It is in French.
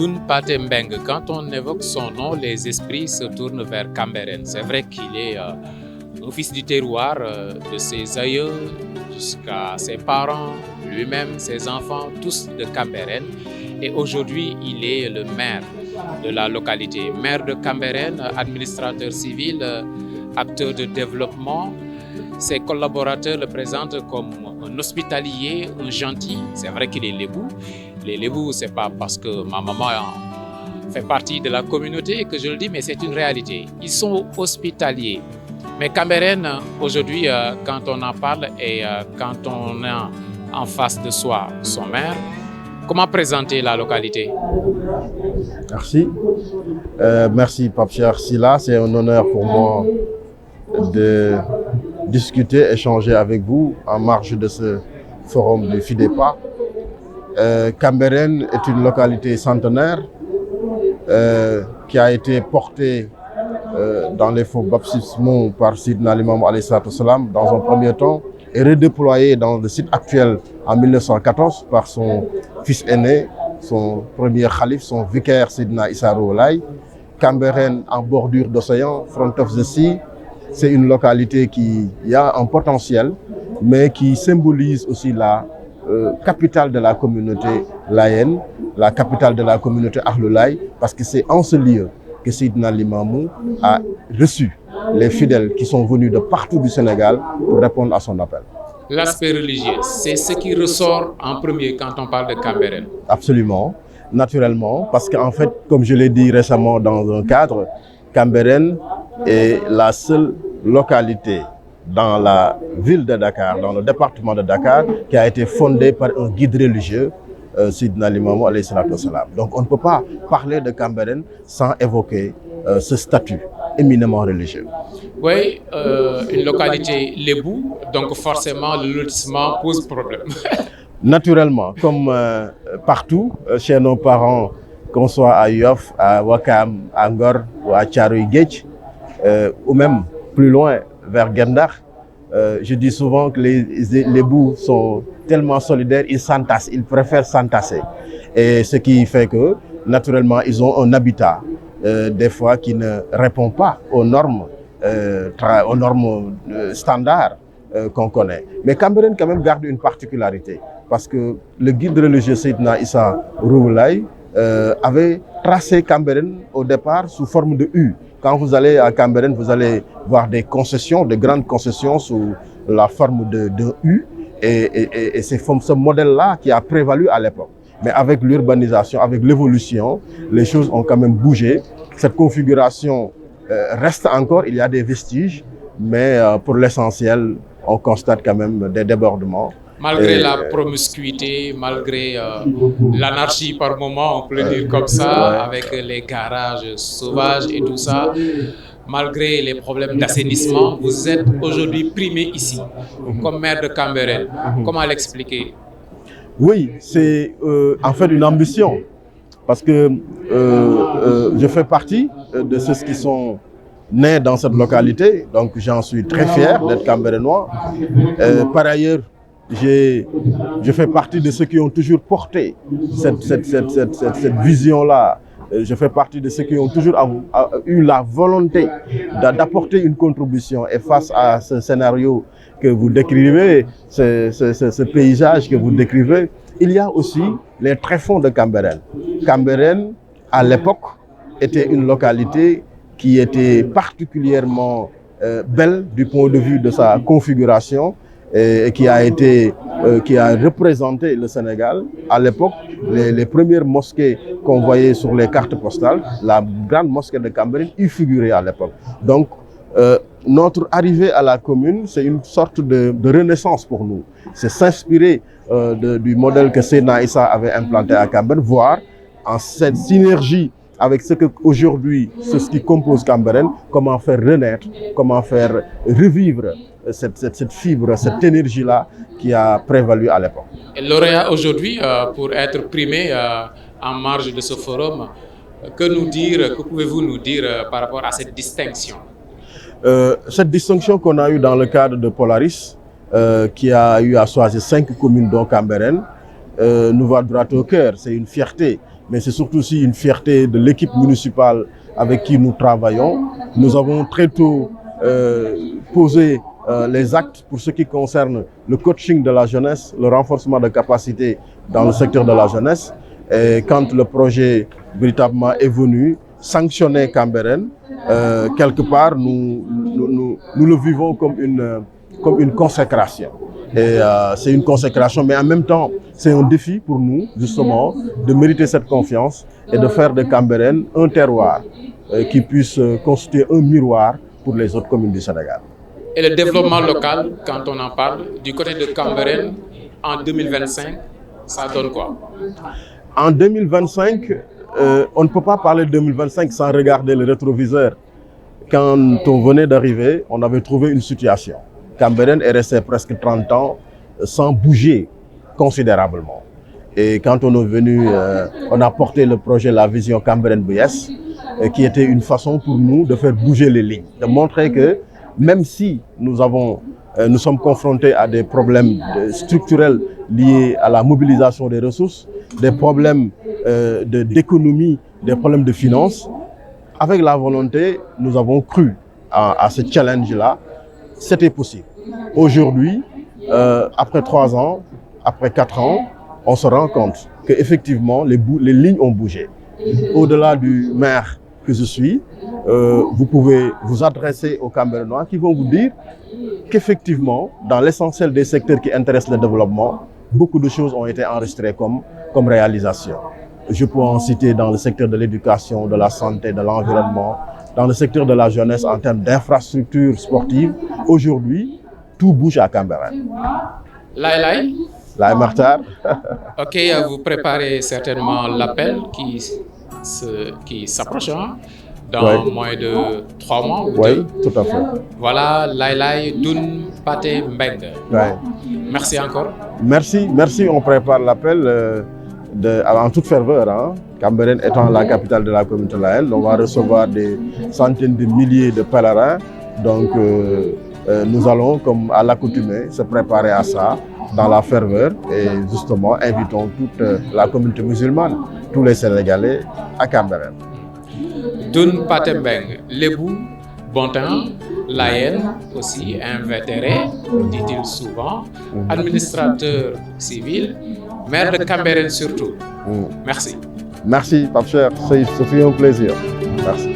Abdoun Pathé Mbengue, quand on évoque son nom, les esprits se tournent vers Cambérène. C'est vrai qu'il est un fils du terroir, de ses aïeux jusqu'à ses parents, lui-même, ses enfants, tous de Cambérène. Et aujourd'hui, il est le maire de la localité. Maire de Cambérène, administrateur civil, acteur de développement. Ses collaborateurs le présentent comme un hospitalier, un gentil. C'est vrai qu'il est lébou. Les lébous, ce n'est pas parce que ma maman fait partie de la communauté que je le dis, mais c'est une réalité. Ils sont hospitaliers. Mais Cambérène, aujourd'hui, quand on en parle et quand on a en face de soi son maire, comment présenter la localité? Merci. Merci Pape Cheikh Sylla. C'est un honneur pour moi de discuter, échanger avec vous en marge de ce forum du FIDEPA. Cambérène est une localité centenaire qui a été portée dans les fonds baptismaux par Seydina Limamou alayhi salatu salam dans un premier temps et redéployée dans le site actuel en 1914 par son fils aîné, son premier khalife, son vicaire Seydina Issa Rouhou Laye. Cambérène en bordure d'océan, front of the sea, c'est une localité qui a un potentiel, mais qui symbolise aussi la capitale de la communauté layène, la capitale de la communauté Ahlul Laye, parce que c'est en ce lieu que Seydina Limamou a reçu les fidèles qui sont venus de partout du Sénégal pour répondre à son appel. L'aspect religieux, c'est ce qui ressort en premier quand on parle de Cambérène. Absolument, naturellement, parce qu'en fait, comme je l'ai dit récemment dans un cadre, Cambérène est la seule localité dans la ville de Dakar, dans le département de Dakar, qui a été fondée par un guide religieux, Seydina Limamou alayhi salatu salam. Donc on ne peut pas parler de Cambérène sans évoquer ce statut éminemment religieux. Oui, une localité lébou, donc forcément le lotissement pose problème. Naturellement, comme partout chez nos parents, qu'on soit à Yoff, à Ouakam, à Ngor ou à Thiaroye Géej, ou même plus loin vers Guet-Ndar, je dis souvent que les bouts sont tellement solidaires, ils s'entassent, ils préfèrent s'entasser. Et ce qui fait que, naturellement, ils ont un habitat, des fois, qui ne répond pas aux normes standards qu'on connaît. Mais Cambérène, quand même, garde une particularité, parce que le guide religieux Seydina Issa Rouhou Laye avait tracé Cambérène au départ sous forme de U. Quand vous allez à Cambérène, vous allez voir des concessions, de grandes concessions sous la forme de U. Et c'est ce modèle-là qui a prévalu à l'époque. Mais avec l'urbanisation, avec l'évolution, les choses ont quand même bougé. Cette configuration reste encore, il y a des vestiges, mais pour l'essentiel, on constate quand même des débordements. Malgré la promiscuité, malgré l'anarchie par moment, on peut le dire comme ça, avec les garages sauvages et tout ça, malgré les problèmes d'assainissement, vous êtes aujourd'hui primé ici, comme maire de Cambérène. Comment l'expliquer? Oui, c'est en fait une ambition, parce que je fais partie de ceux qui sont nés dans cette localité, donc j'en suis très fier d'être cambérénois. Par ailleurs, je fais partie de ceux qui ont toujours porté cette vision-là. Je fais partie de ceux qui ont toujours eu la volonté d'apporter une contribution. Et face à ce scénario que vous décrivez, ce paysage que vous décrivez, il y a aussi les tréfonds de Cambérène. Cambérène, à l'époque, était une localité qui était particulièrement belle du point de vue de sa configuration, et qui a représenté le Sénégal. À l'époque, les premières mosquées qu'on voyait sur les cartes postales, la grande mosquée de Cambérène y figurait à l'époque. Donc, notre arrivée à la commune, c'est une sorte de renaissance pour nous. C'est s'inspirer du modèle que Seydina Issa avait implanté à Cambérène, voire en cette synergie avec ce qui compose Cambérène, comment faire renaître, comment faire revivre cette fibre, cette énergie-là qui a prévalu à l'époque. Et lauréat aujourd'hui, pour être primé en marge de ce forum, que pouvez-vous nous dire par rapport à cette distinction? Cette distinction qu'on a eue dans le cadre de Polaris, qui a eu à choisir 5 communes dont Cambérène, nous va droit au cœur. C'est une fierté mais c'est surtout aussi une fierté de l'équipe municipale avec qui nous travaillons. Nous avons très tôt posé les actes pour ce qui concerne le coaching de la jeunesse, le renforcement de capacités dans le secteur de la jeunesse. Et quand le projet véritablement est venu sanctionner Cambérène, quelque part, nous le vivons comme une consécration. Et c'est une consécration, mais en même temps, c'est un défi pour nous, justement, de mériter cette confiance et de faire de Cambérène un terroir qui puisse constituer un miroir pour les autres communes du Sénégal. Et le développement local, quand on en parle, du côté de Cambérène, en 2025, ça donne quoi? En 2025, on ne peut pas parler de 2025 sans regarder le rétroviseur. Quand on venait d'arriver, on avait trouvé une situation. Cambérène est resté presque 30 ans sans bouger considérablement. Et quand on est venu, on a porté le projet La Vision Cambérène BS, qui était une façon pour nous de faire bouger les lignes, de montrer que même si nous sommes confrontés à des problèmes structurels liés à la mobilisation des ressources, des problèmes d'économie, des problèmes de finances, avec la volonté, nous avons cru à ce challenge-là, c'était possible. Aujourd'hui, après 3 ans, après 4 ans, on se rend compte qu'effectivement, les lignes ont bougé. Au-delà du maire que je suis, vous pouvez vous adresser aux Cambérénois qui vont vous dire qu'effectivement, dans l'essentiel des secteurs qui intéressent le développement, beaucoup de choses ont été enregistrées comme réalisation. Je peux en citer dans le secteur de l'éducation, de la santé, de l'environnement, dans le secteur de la jeunesse en termes d'infrastructures sportives. Aujourd'hui, tout bouge à Cambérène. Laye Martar. Ok, vous préparez certainement l'appel qui s'approche dans moins de 3 mois ou 2. Oui, tout à fait. Voilà, Laye Doun Paté Mbeng. Ouais. Merci encore. Merci, on prépare l'appel en toute ferveur. Hein. Cambérène étant la capitale de la communauté Layène, on va recevoir des centaines de milliers de pèlerins. Donc, nous allons, comme à l'accoutumée, se préparer à ça dans la ferveur et justement invitons toute la communauté musulmane, tous les Sénégalais à Cambérène. Doun Paté Mbeng, Lébou, Bontemps, Layène aussi invétéré, dit-il souvent, administrateur civil, maire de Cambérène surtout. Merci. Merci, Pape Cher, ce fut un plaisir. Merci.